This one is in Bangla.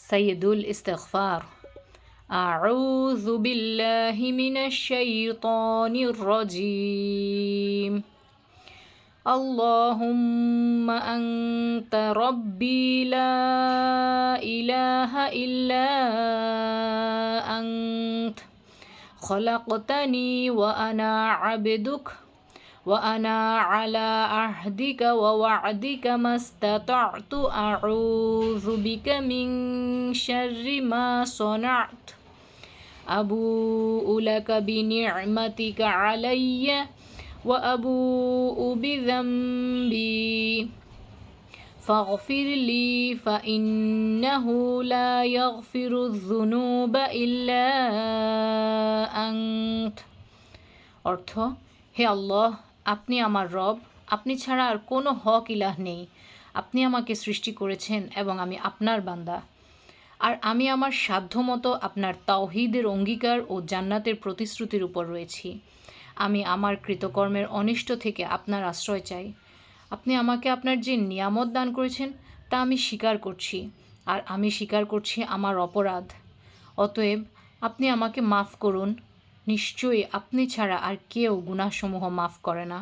সাইয়্যিদুল ইস্তিগফার। আউযু বিল্লাহি মিনাশ শাইতানির রাজীম। আল্লাহুম্মা আনতা রাব্বি লা ইলাহা ইল্লা আনত খলাকতানি ওয়া আনা আবদুক ওয়া আনা আলা আহদিকা ওয়া ওয়া'দিকা মাস্তাতা'তু আউযু বিকা মিন শাররি মা সানা'তু আবুউ লাকা বিনি'মাতিকা আলাইয়া ওয়া আবুউ বিযামবি ফাগফির লি ফাইন্নাহু লা ইয়াগফিরুয যুনুবা ইল্লা আনত। অর্থ, হে আল্লাহ, আপনি আমার রব, আপনি ছাড়া আর কোনো হক ইলাহ নেই। আপনি আমাকে সৃষ্টি করেছেন এবং আমি আপনার বান্দা। আর আমি আমার সাধ্যমতো আপনার তাওহীদের অঙ্গীকার ও জান্নাতের প্রতিশ্রুতির উপর রয়েছি। আমি আমার কৃতকর্মের অনিষ্ট থেকে আপনার আশ্রয় চাই। আপনি আমাকে আপনার যে নিয়ামত দান করেছেন তা আমি স্বীকার করছি, আর আমি স্বীকার করছি আমার অপরাধ। অতএব আপনি আমাকে মাফ করুন। নিশ্চয়ই আপনি ছাড়া আর কেউ গুনাহসমূহ মাফ করে না।